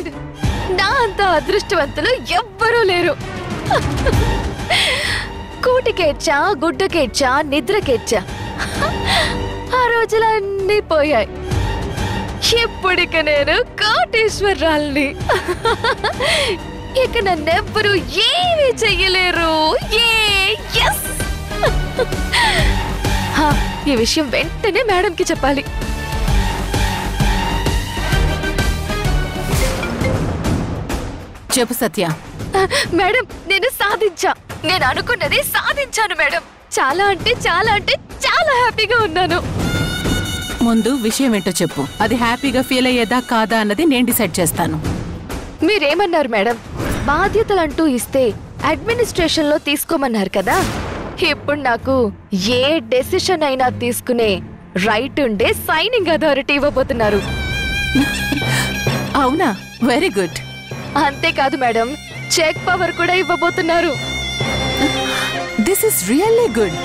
God, నా అంత అదృష్టవంతులు ఎవ్వరూ లేరు. కూటికేచ్చా, గుడ్డకేచ్చా, నిద్రకేచ్చా, ఆ రోజులన్నీ పోయాయి. ఇప్పటికి నేను కోటీశ్వరరాల్ని. ఇక నన్నెవ్వరూ ఏమీ చెయ్యలేరు. ఈ విషయం వెంటనే మేడంకి చెప్పాలి. చెప్పు సత్య. మేడం, నేను సాధించా. నేను అనుకున్నది సాధించాను మేడం. చాలా అంటే చాలా అంటే చాలా హ్యాపీగా ఉన్నాను. ముందు విషయం ఏంటో చెప్పు. అది హ్యాపీగా ఫీల్ అయ్యేదా కాదా అన్నది నేను డిసైడ్ చేస్తాను. మీరేమన్నారు మేడం? బాధ్యతలంటూ ఇస్తే అడ్మినిస్ట్రేషన్ లో తీసుకోమన్నారు కదా. ఇప్పుడు నాకు ఏ డెసిషన్ అయినా తీసుకునే రైట్ ఉండే సైనింగ్ అథారిటీ ఇవ్వబోతున్నారు. అవునా? Very good. అంతేకాదు మేడం, చెక్ పవర్ కూడా ఇవ్వబోతున్నారు. This is really good.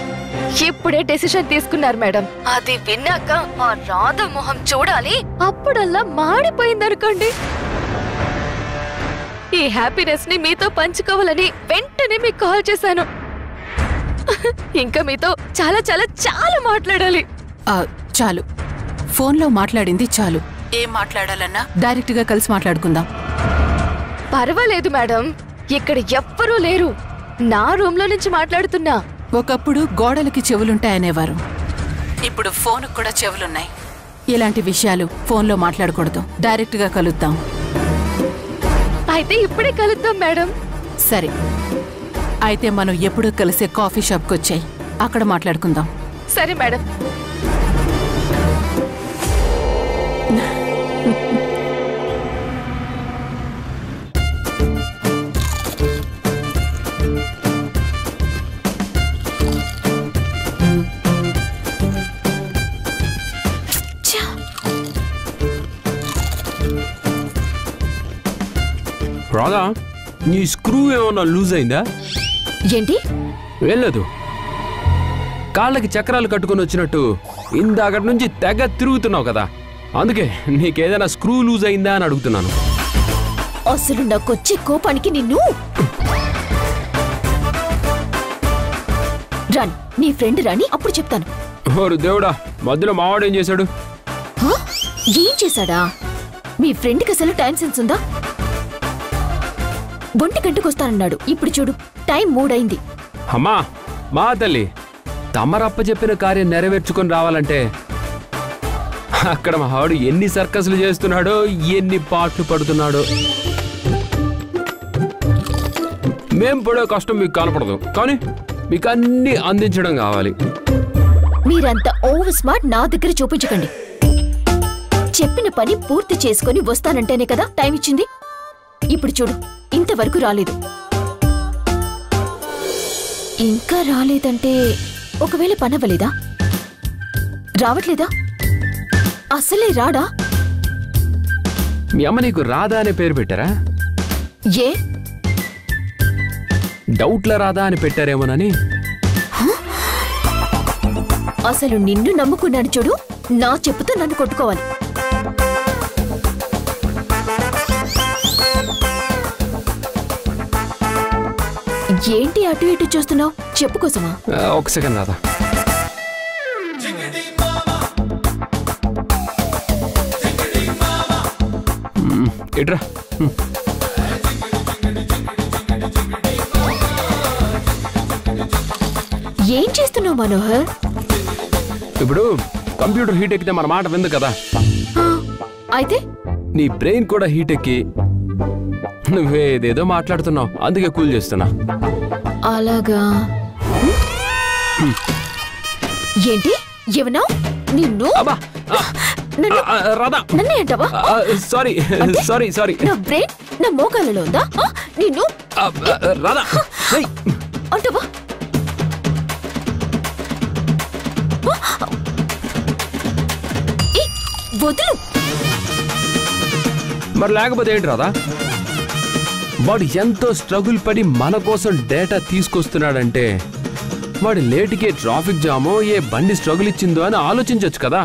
ఇప్పుడే డెసిషన్ తీసుకున్నారు మేడం. అది విన్నాక ఆ రాధ మొహం చూడాలి. అప్పుడల్లా మాడిపోయిందనుకోండి. ఈ హ్యాపీనెస్ ని మీతో పంచుకోవాలని వెంటనే మీకు కాల్ చేశాను. ఇంకా మీతో చాలా చాలా చాలా మాట్లాడాలి. చాలు, ఫోన్లో మాట్లాడింది చాలు. ఏం మాట్లాడాలన్నా డైరెక్ట్ గా కలిసి మాట్లాడుకుందాం. పర్వాలేదు మేడం, ఇక్కడ ఎవ్వరూ లేరు. నా రూమ్ లో నుంచి మాట్లాడుతున్నా. ఒకప్పుడు గోడలకి చెవులుంటాయనేవారు. ఇప్పుడు ఫోన్ కూడా చెవులున్నాయి. ఇలాంటి విషయాలు ఫోన్లో మాట్లాడకూడదు. డైరెక్ట్ గా కలుద్దాం. అయితే ఇప్పుడే కలుద్దాం మేడం. సరే, అయితే మనం ఎప్పుడూ కలిసే కాఫీ షాప్కి వచ్చాయి, అక్కడ మాట్లాడుకుందాం. సరే మేడం. రాధా, నీ స్క్రూ ఏమన్నా లూజ్ అయిందా? ఏంటి? వెళ్ళదు. కాళ్ళకి చక్రాలు కట్టుకుని వచ్చినట్టు ఇందాకటి నుంచి తెగ తిరుగుతున్నావు కదా, అందుకే నీకేదైనా స్క్రూ లూజ్ అయిందా అని అడుగుతున్నాను. అసలు నాకొచ్చే కోపానికి నిన్ను రాని, నీ ఫ్రెండ్ రాని అప్పుడు చెప్తాను. ఓరు దేవుడా, మధ్యలో మావాడు ఏం చేశాడు? ఏం చేశాడా? మీ ఫ్రెండ్కి అసలు టైం సెన్స్ ఉందా? 1 గంటకు వస్తానన్నాడు. ఇప్పుడు చూడు, టైం 3 అయింది. అమ్మా మా తల్లి, తమరప్ప చెప్పిన కార్యం నెరవేర్చుకొని రావాలంటే అక్కడ మా వాడు ఎన్ని సర్కస్లు చేస్తున్నాడో, ఎన్ని పాటలు పడుతున్నాడో. మేం పడే కష్టం మీకు కనపడదు, కానీ మీకు అన్ని అందించడం కావాలి. మీరంతా ఓవర్ స్మార్ట్ నా దగ్గర చూపించకండి. చెప్పిన పని పూర్తి చేసుకొని వస్తానంటేనే కదా టైం ఇచ్చింది. ఇప్పుడు చూడు, ఇంతవరకు రాలేదు. ఇంకా రాలేదంటే ఒకవేళ పనవ్వలేదా? రావట్లేదా? అసలే రాడా? మీ అమ్మ నీకు రాధా అనే పేరు పెట్టారా? ఏ డౌట్ల రాధా అని పెట్టారేమోనని. అసలు నిన్ను నమ్ముకున్నాను చూడు, నా చెప్పుతో నన్ను కొట్టుకోవాలి. ఏంటి అటు ఇటు చూస్తున్నావు? చెప్పు కోసమా? ఒక సెకండ్ రాధా. ఇట్రా. ఏం చేస్తున్నావు మనోహర్? ఇప్పుడు కంప్యూటర్ హీట్ ఎక్కితే మన మాట విందు కదా. అయితే నీ బ్రెయిన్ కూడా హీట్ ఎక్కి నువ్వేదేదో మాట్లాడుతున్నావు, అందుకే కూల్ చేస్తున్నా. అలాగా? ఏంటి ఏమన్నా? నిన్ను రాధా, నన్నే అంటావా? Sorry sorry sorry. నా బ్రెయిన్ నా మోకాళ్ళలో ఉందా? నిన్ను రాధా అంటావా? వదులు. మరి లేకపోతే ఏంటి రాధా? వాడు ఎంతో స్ట్రగుల్ పడి మన కోసం డేటా తీసుకొస్తున్నాడంటే వాడి లేటుకే ట్రాఫిక్ జామో ఏ బండి స్ట్రగుల్ ఇచ్చిందో అని ఆలోచించవచ్చు కదా.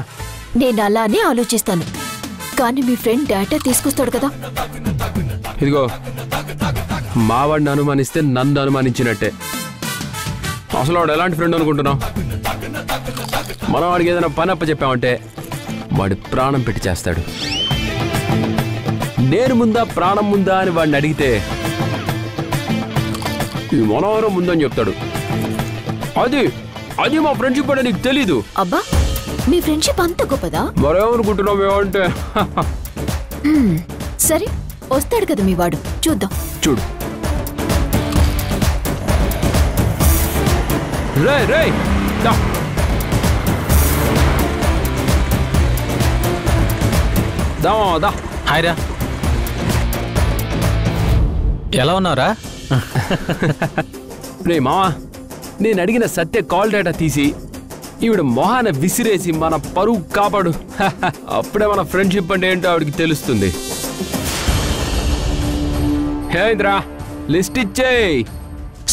నేను అలానే ఆలోచిస్తాను, కానీ మీ ఫ్రెండ్ డేటా తీసుకొస్తాడు కదా. ఇదిగో మావాడిని అనుమానిస్తే నన్ను అనుమానించినట్టే. అసలు వాడు ఎలాంటి ఫ్రెండ్ అనుకుంటున్నావు? మనం వాడికి ఏదైనా పని అప్ప చెప్పామంటే వాడి ప్రాణం పెట్టి చేస్తాడు. నేను ముందా ప్రాణం ముందా అని వాడిని అడిగితే ఈ మనోహరం ముందని చెప్తాడు. అది అది మా ఫ్రెండ్షిప్ అంటే నీకు తెలీదు. అబ్బా, మీ ఫ్రెండ్షిప్ అంత గొప్పదా? మరేమనుకుంటున్నావు ఏమంటే? సరే, వస్తాడు కదా మీ వాడు, చూద్దాం. చూడు రే రే దా. దా హాయ్ రా, ఎలా ఉన్నారా? రే మావా, నేను అడిగిన సత్య కాల్ డేటా తీసి ఈవిడ మొహాన విసిరేసి మన పరువు కాపాడు. అప్పుడే మన ఫ్రెండ్షిప్ అంటే ఏంటో ఆవిడికి తెలుస్తుంది. హేంద్రా, లిస్ట్ ఇచ్చేయ్.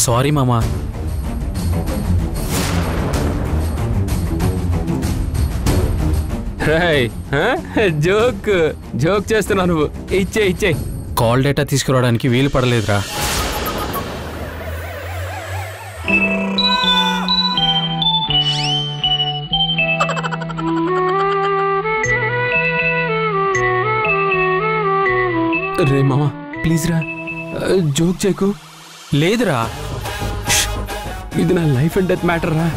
సారీ మామా. జోక్ జోక్ చేస్తున్నా నువ్వు. ఇచ్చే కాల్ డేటా తీసుకురావడానికి వీలు పడలేదురా. రే మామా ప్లీజ్ రా, జోక్ చేయకు. లేదురా, ఇది నా లైఫ్ అండ్ డెత్ మ్యాటర్ రా.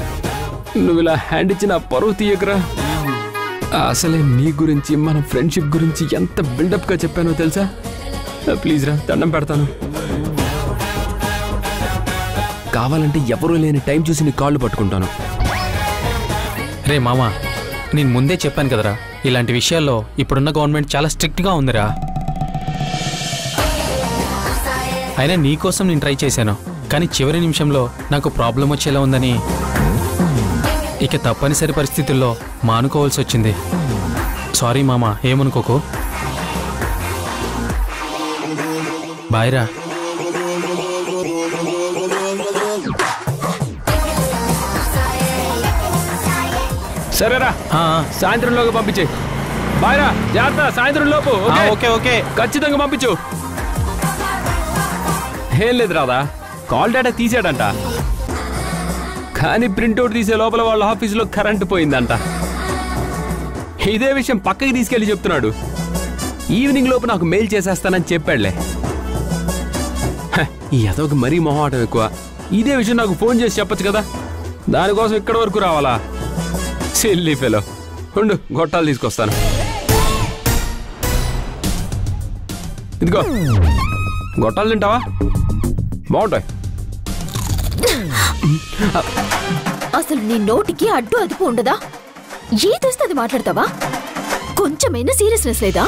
నువ్వు ఇలా హ్యాండ్ ఇచ్చి నా పరువు తీయకురా. అసలే నీ గురించి మన ఫ్రెండ్షిప్ గురించి ఎంత బిల్డప్ గా చెప్పానో తెలుసా? ప్లీజ్ రా, దండం పెడతాను. కావాలంటే ఎవరూ లేని టైం చూసి నీ కాళ్ళు పట్టుకుంటాను. రే మామా, నేను ముందే చెప్పాను కదరా, ఇలాంటి విషయాల్లో ఇప్పుడున్న గవర్నమెంట్ చాలా స్ట్రిక్ట్గా ఉందిరా. అయినా నీకోసం నేను ట్రై చేశాను, కానీ చివరి నిమిషంలో నాకు ప్రాబ్లం వచ్చేలా ఉందని ఇక తప్పనిసరి పరిస్థితుల్లో మానుకోవాల్సి వచ్చింది. సారీ మామా, ఏమనుకోకు. బాయ్ రా. సరేరా, సాయంత్రంలోకి పంపించే. బాయ్ రా, జాగ్రత్త. సాయంత్రం లోపు. ఓకే ఓకే, ఖచ్చితంగా పంపించు. ఏం లేదు రాదా, కాల్ డేటా తీసాడంట, కానీ ప్రింట్అవుట్ తీసే లోపల వాళ్ళ ఆఫీసులో కరెంటు పోయిందంట. ఇదే విషయం పక్కకి తీసుకెళ్లి చెప్తున్నాడు. ఈవినింగ్ లోపు నాకు మెయిల్ చేసేస్తానని చెప్పాడులే. ఈ అదొక మరీ మొహమాటం ఎక్కువ. ఇదే విషయం నాకు ఫోన్ చేసి చెప్పచ్చు కదా, దానికోసం ఇక్కడి వరకు రావాలా? Silly fellow. ఉండు, గొట్టాలు తీసుకొస్తాను. ఇదిగో గొట్టాలు తింటావా? బాగుంటాయి. అసలు నీ నోటికి అడ్డు అదుపు ఉండదా? ఏదొస్తే అది మాట్లాడతావా? కొంచెమైనా సీరియస్నెస్ లేదా?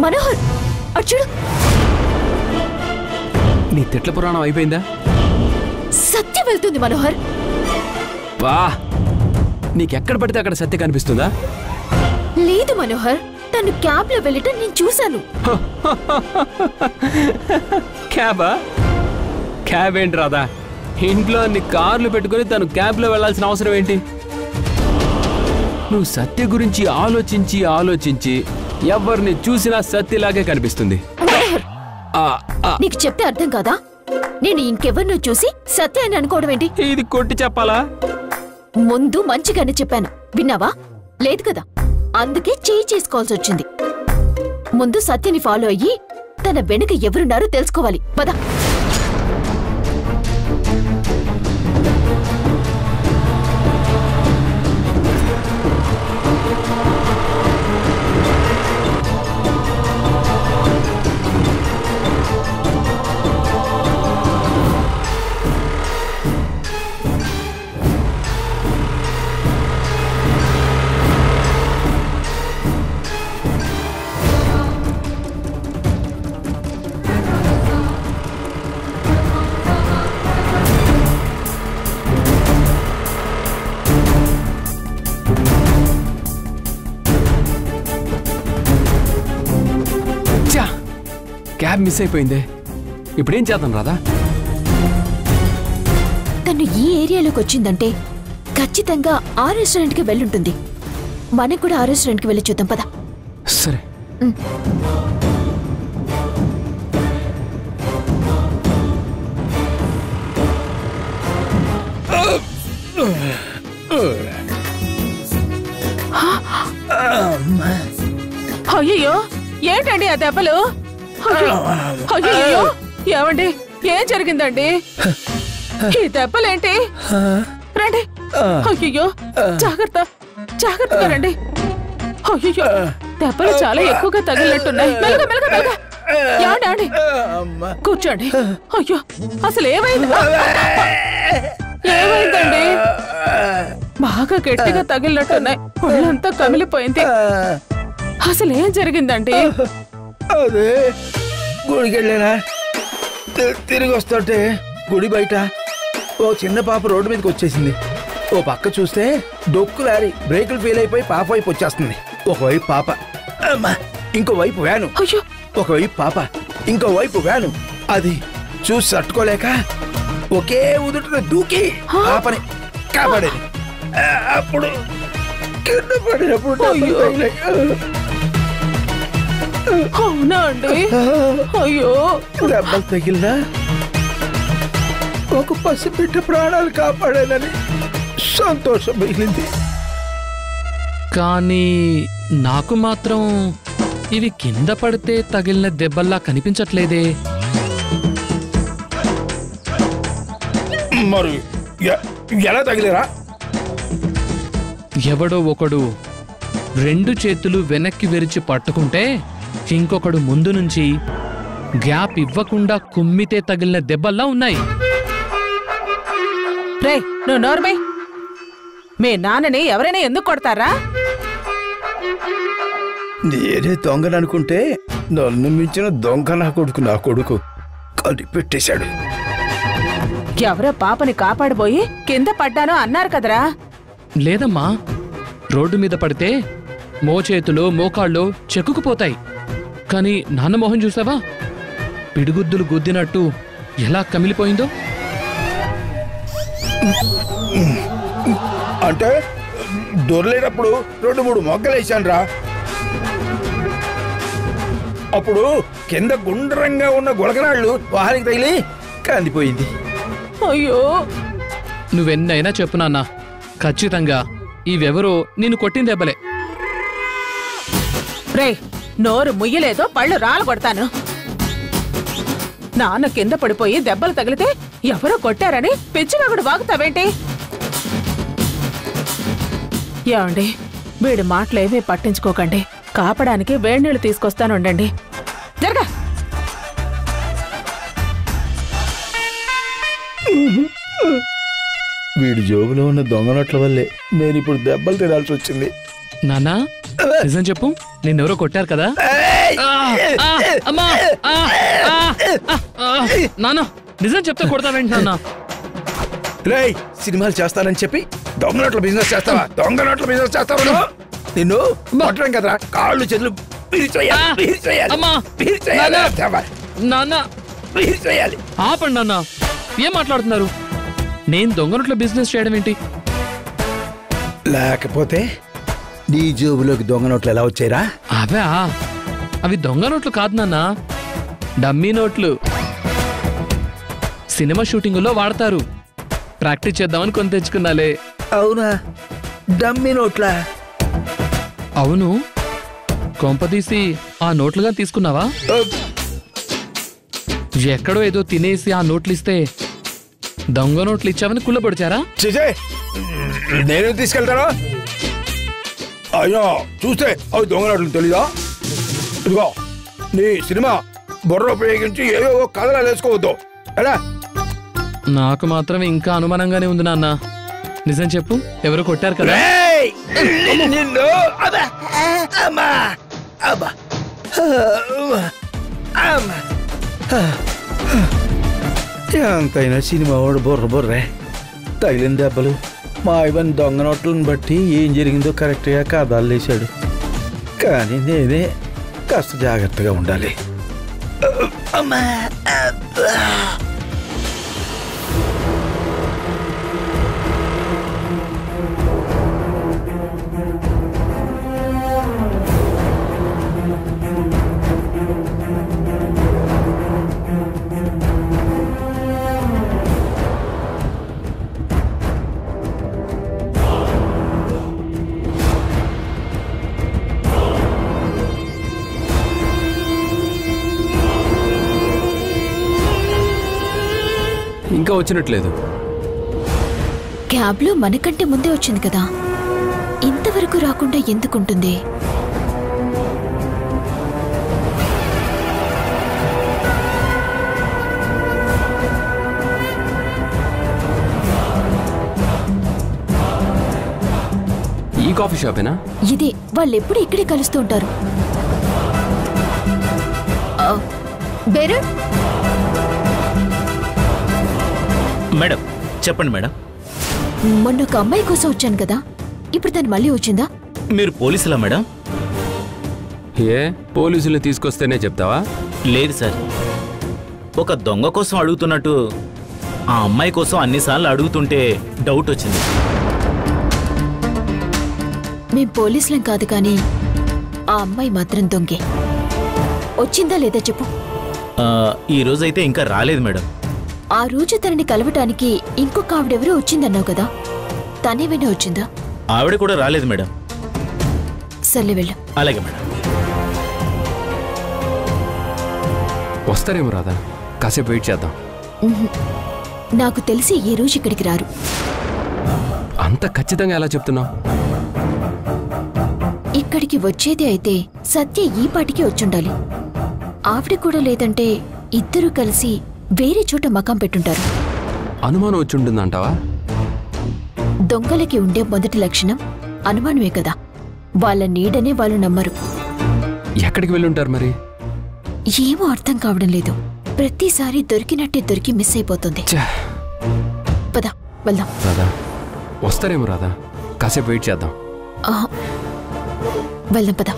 మనోహర్, అచ్చుడు. నీ తిట్ల పురాణం అయిపోయిందా? సత్య వెళ్తుంది మనోహర్. వా, నీకెక్కడ పడితే అక్కడ సత్య కనిపిస్తుందా? లేదు మనోహర్, తను క్యాబ్ లో వెళ్ళటం నేను చూశాను. క్యాబా? క్యాబ్ ఏంటి రాదా? ఇంట్లో అన్ని కార్లు పెట్టుకుని తను క్యాబ్ లో వెళ్లాల్సిన అవసరం ఏంటి? నువ్వు సత్య గురించి ఆలోచించి ఆలోచించి ఎవరిని చూసినా సత్యలాగే కనిపిస్తుంది. నీకు చెప్తే అర్థం కాదా? నేను ఇంకెవరినో చూసి సత్య అని అనుకోవడం ఏంటి? ఇది కొట్టి చెప్పాలా? ముందు మంచిగానే చెప్పాను, విన్నావా? లేదు కదా, అందుకే చేయి చేసుకోవాల్సి వచ్చింది. ముందు సత్యని ఫాలో అయ్యి తన వెనుక ఎవరున్నారో తెలుసుకోవాలి. పద. క్యాబ్ మిస్ అయిపోయింది. ఇప్పుడేం చేద్దాం రాధా? తను ఈ ఏరియాలోకి వచ్చిందంటే ఖచ్చితంగా ఆ రెస్టారెంట్కి వెళ్ళుంటుంది. మనకు కూడా ఆ రెస్టారెంట్కి వెళ్ళి చూద్దాం పద. సరే. అయ్యో ఏంటండి ఆ దెబ్బలు? అయ్యో ఏమండి ఏం జరిగిందండి? ఈ దెబ్బలేంటి? రండి. అయ్యో జాగ్రత్త, జాగ్రత్తగా రండి. అయ్యో దెబ్బలు చాలా ఎక్కువగా తగిలినట్టున్నాయి. మెల్లగా మెల్లగా మెల్లగా. ఏమండి కూర్చోండి. అయ్యో అసలు ఏమైంది? ఏమైందండి? బాగా గట్టిగా తగిలినట్టున్నాయి. ఒళ్ళంతా కమిలిపోయింది. అసలు ఏం జరిగిందండి? అదే గుడికి వెళ్ళానా, తిరిగి వస్తుంటే గుడి బయట ఓ చిన్న పాప రోడ్డు మీదకి వచ్చేసింది. ఓ పక్క చూస్తే డొక్కు లారీ బ్రేకులు ఫెయిల్ అయిపోయి పాప వైపు వచ్చేస్తుంది. ఒకవైపు పాప, అమ్మా, ఇంకోవైపు వ్యాను. ఒకవైపు పాప, ఇంకోవైపు వ్యాను. అది చూసి తట్టుకోలేక ఒకే ఉదుటిన దూకి పాపని కాపాడేది. అప్పుడు కింద పడినప్పుడు అవునా అండి? అయ్యో దెబ్బలు తగిలినా ఒక పసిబిడ్డ ప్రాణాలు కాపాడానని సంతోషం మిగిలింది. కానీ నాకు మాత్రం ఇవి కింద పడితే తగిలిన దెబ్బల్లా కనిపించట్లేదే. మరి ఎలా తగిలేరా? ఎవడో ఒకడు 2 చేతులు వెనక్కి విరిచి పట్టుకుంటే, ఇంకొకడు ముందు నుంచి గ్యాప్ ఇవ్వకుండా కుమ్మితే తగిలిన దెబ్బల్లా ఉన్నాయి. రే నువ్వు నోర్మై. మీ నాన్నని ఎవరైనా ఎందుకు కొడతారా? నేనే దొంగననుకుంటే నన్ను మించిన దొంగ నా కొడుకు కనిపెట్టేశాడు. ఎవరో పాపని కాపాడబోయి కింద పడ్డానో అన్నారు కదరా? లేదమ్మా, రోడ్డు మీద పడితే మోచేతులు మోకాళ్ళు చెక్కుకుపోతాయి. కానీ నాన్న మొహం చూసావా? పిడిగుద్దులు గుద్దినట్టు ఎలా కమిలిపోయిందో. అంటే దొరలేటప్పుడు 2-3 మొగ్గలేశాను రా. అప్పుడు కింద గుండ్రంగా ఉన్న గులకరాళ్ళు వారికి తగిలి కందిపోయింది. అయ్యో నువ్వెన్నైనా చెప్పు నాన్న, ఖచ్చితంగా ఇవెవరో నిన్ను కొట్టిన దెబ్బలే. రే నోరు ముయ్యలేదో పళ్ళు రాళ్ళు కొడతాను. నాన్న కింద పడిపోయి దెబ్బలు తగిలితే ఎవరో కొట్టారని పిచ్చివాగుడు వాగుతావేంటి? ఏమండి వీడి మాటలేమీ పట్టించుకోకండి. కాపడానికి వేడినీళ్ళు తీసుకొస్తానుండండి. జరగా. వీడి జోబులో ఉన్న దొంగ నోట్ల వల్లే నేను ఇప్పుడు దెబ్బలు తినాల్సి వచ్చింది. నాన్నా నిజం చెప్పు, నిన్నెవరో కొట్టారు కదా? నాన్న నిజం చెప్తే కొడతావేంటి నాన్న? రేయ్ సినిమాలు చేస్తానని చెప్పి దొంగ నోట్ల బిజినెస్ చేస్తావా? దొంగ నోట్ల బిజినెస్ చేస్తావా? నిన్ను కొట్టడం కదరా, కాళ్ళు చేతులు ఆపండి నాన్న. ఏం మాట్లాడుతున్నారు? నేను దొంగ నోట్ల బిజినెస్ చేయడం ఏంటి? లేకపోతే నీ జోబులోకి దొంగ నోట్లు ఎలా వచ్చాయిరా? అవా, అవి దొంగ నోట్లు కాదు నాన్న, డమ్మీ నోట్లు. సినిమా షూటింగుల్లో వాడతారు. ప్రాక్టీస్ చేద్దామని కొని తెచ్చుకున్నాలే. అవునా? డమ్మీ నోట్లా? అవును. కొంపదీసి ఆ నోట్లుగా తీసుకున్నావా? ఎక్కడో ఏదో తినేసి ఆ నోట్లు ఇస్తే దొంగ నోట్లు ఇచ్చావని కుళ్ళబడిచారా? నేను తీసుకెళ్తారా? అయ్యో చూస్తే అవి దొంగ నోట్లు తెలీదా? ఇదిగో నీ సినిమా బుర్ర ఉపయోగించి ఏదో కథలా వేసుకోవద్దు. ఎలా? నాకు మాత్రం ఇంకా అనుమానంగానే ఉంది నాన్న. నిజం చెప్పు, ఎవరు కొట్టారు కదా? ఎంతైనా సినిమా వాడు బుర్రే. తగిలిన దెబ్బలు మా ఇవన్ దొంగ నోట్లను బట్టి ఏం జరిగిందో కరెక్ట్గా కథలు వేశాడు. కానీ నేనే కాస్త జాగ్రత్తగా ఉండాలి. అమ్మా ఇంకా వచ్చినట్లేదు. క్యాబ్లో మనకంటే ముందే వచ్చింది కదా, ఇంతవరకు రాకుండా ఎందుకుంటుంది? ఈ కాఫీ షాపేనా? ఇదే, వాళ్ళెప్పుడు ఇక్కడే కలుస్తూ ఉంటారు. బేరు మేడం చెప్పండి మేడం. మొన్న ఒక అమ్మాయి కోసం వచ్చాను కదా, ఇప్పుడు తను మళ్ళీ వచ్చిందా? మీరు పోలీసులా మేడం? ఏ పోలీసులు తీసుకొస్తేనే చెప్తావా? లేదు సార్, ఒక దొంగ కోసం అడుగుతున్నట్టు ఆ అమ్మాయి కోసం అన్నిసార్లు అడుగుతుంటే డౌట్ వచ్చింది. మేం పోలీసులం కాదు కానీ ఆ అమ్మాయి మాత్రం దొంగే. వచ్చిందా లేదా చెప్పు. ఈ రోజైతే ఇంకా రాలేదు మేడం. ఆ రోజు తనని కలవటానికి ఇంకొక ఆవిడెవరో వచ్చిందన్నావు కదా, తనేమైనా వచ్చిందా? ఆవిడ కూడా రాలేదు మేడం. సర్లే వెళ్ళు. అలాగే మేడం. వస్తారేమో రాదా, కాసేపు వెయిట్ చేద్దాం. నాకు తెలిసి ఈ రోజు ఇక్కడికి రారు. అంత ఖచ్చితంగా ఎలా చెప్తున్నావు? ఇక్కడికి వచ్చేది అయితే సత్య ఈ పాటికి వచ్చుండాలి. ఆవిడ కూడా లేదంటే ఇద్దరూ కలిసి వేరే చోట మకాం పెట్టుంటారు. అనుమానం వచ్చి ఉంటుందంటావా? దొంగలకి ఉండే మొదటి లక్షణం అనుమానమే కదా. వాళ్ళ నీడనే వాళ్ళు నమ్మరు. ఎక్కడికి వెళ్ళుంటారు మరి? ఏమో అర్థం కావడం లేదు. ప్రతిసారి దొరికినట్టే దొరికి మిస్ అయిపోతుంది. పద వెళ్దాం. రాదా వస్తారేమో రాదా, కాసేపు వెయిట్ చేద్దాం. వెళ్దాం పద.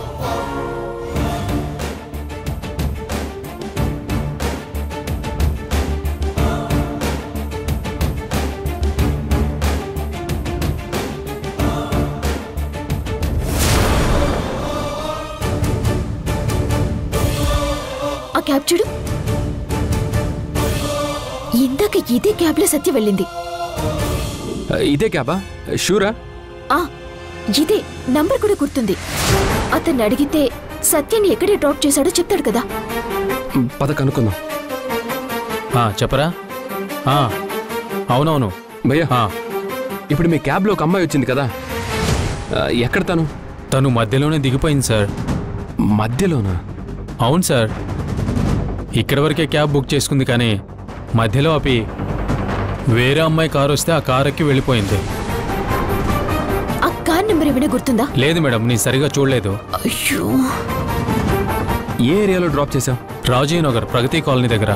ఆ క్యాబ్ చూడు, ఇందాక ఇదే క్యాబ్లో సత్య వెళ్ళింది. ఇదే క్యాబా? షూరా? ఇదే, నంబర్ కూడా గుర్తుంది. అతన్ని అడిగితే సత్యని ఎక్కడే డ్రాప్ చేశాడో చెప్తాడు కదా. పద కనుక్కుందాం. చెప్పరా? అవునవును భయ్యా, ఇప్పుడు మీ క్యాబ్లో ఒక అమ్మాయి వచ్చింది కదా, ఎక్కడ తను? తను మధ్యలోనే దిగిపోయింది సార్. మధ్యలోనా? అవును సార్, ఇక్కడి వరకే క్యాబ్ బుక్ చేసుకుంది కానీ మధ్యలో ఆపి వేరే అమ్మాయి కారు వస్తే ఆ కారు ఎక్కి వెళ్ళిపోయింది. ఆ కార్ నెంబర్ ఏమైనా గుర్తుందా? లేదు మేడం, నేను సరిగా చూడలేదు. అయ్యో, ఏ ఏరియాలో డ్రాప్ చేసావు? రాజీవ్ నగర్ ప్రగతి కాలనీ దగ్గర.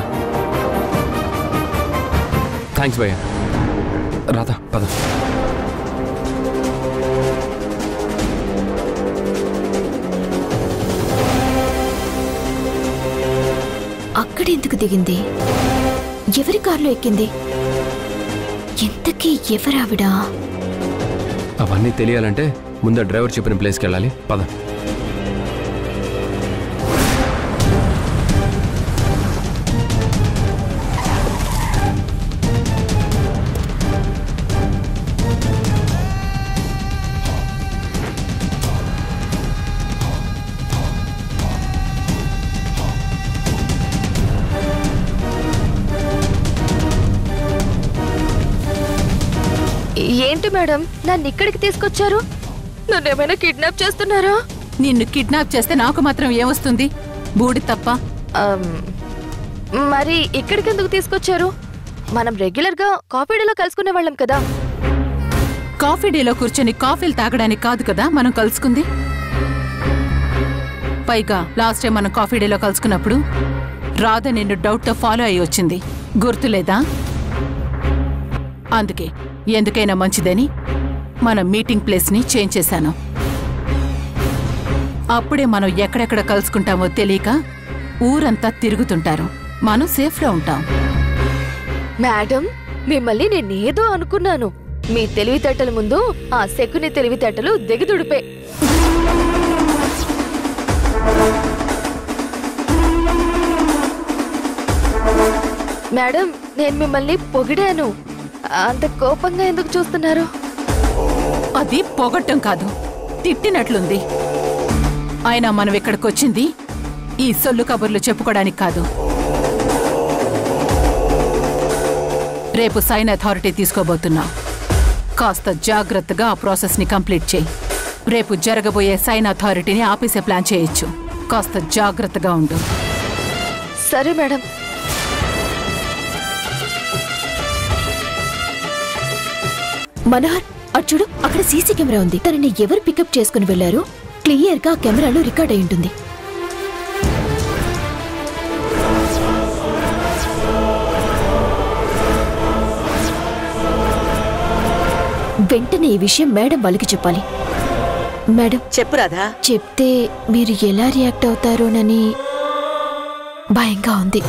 థ్యాంక్స్ భయ్యా. రాధా పద. అక్కడెందుకు దిగింది? ఎవరి కారులో ఎక్కింది? ఇంతకీ ఎవరావిడా? అవన్నీ తెలియాలంటే ముందు డ్రైవర్ చెప్పిన ప్లేస్కి వెళ్ళాలి. పద. ఏంటి మేడం నన్ను ఇక్కడికి తీసుకొచ్చారు? నన్ను ఏమైనా కిడ్నాప్ చేస్తున్నారా? నిన్ను కిడ్నాప్ చేస్తే నాకు మాత్రం ఏమొస్తుంది? బూడి తప్ప. మరి ఇక్కడికి ఎందుకు తీసుకొచ్చారు? మనం రెగ్యులర్ గా కాఫీ డేలో కలుసుకునే వాళ్ళం కదా. కాఫీ డేలో కూర్చొని కాఫీలు తాగడానికి కాదు కదా మనం కలుసుకుంది. పైగా లాస్ట్ టైం మనం కాఫీ డేలో కలుసుకున్నప్పుడు రాధ నిన్ను డౌట్తో ఫాలో అయ్యి వచ్చింది, గుర్తులేదా? అందుకే ఎందుకైనా మంచిదని మన మీటింగ్ ప్లేస్ని చేంజ్ చేశాను. అప్పుడే మనం ఎక్కడెక్కడ కలుసుకుంటామో తెలియక ఊరంతా తిరుగుతుంటారు. మనం సేఫ్లో ఉంటాం. మేడం, మిమ్మల్ని నేనేదో అనుకున్నాను. మీ తెలివితేటల ముందు ఆ శకుని తెలివితేటలు దిగదుడిపే. మేడం, నేను మిమ్మల్ని పొగిడాను. అంత కోపంగా ఎందుకు చూస్తున్నారు? అది పొగట్టం కాదు, తిట్టినట్లుంది. అయినా మనం ఇక్కడికొచ్చింది ఈ సొల్లు కబుర్లు చెప్పుకోవడానికి కాదు. రేపు సైన్ అథారిటీ తీసుకోబోతున్నాం. కాస్త జాగ్రత్తగా ఆ ప్రాసెస్ని కంప్లీట్ చేయి. రేపు జరగబోయే సైన్ అథారిటీని ఆపేసే ప్లాన్ చేయొచ్చు. కాస్త జాగ్రత్తగా ఉండు. సరే మేడం. మనోహర్, అటు చూడు, అక్కడ సీసీ కెమెరా ఉంది. తనని ఎవరు పికప్ చేసుకుని వెళ్లారో క్లియర్ గా కెమెరాలో రికార్డ్ అయి ఉంటుంది. వెంటనే ఈ విషయం మేడం వాళ్ళకి చెప్పాలి. మేడం, చెప్పు రాధా. చెప్తే మీరు ఎలా రియాక్ట్ అవుతారోనని భయంగా ఉంది.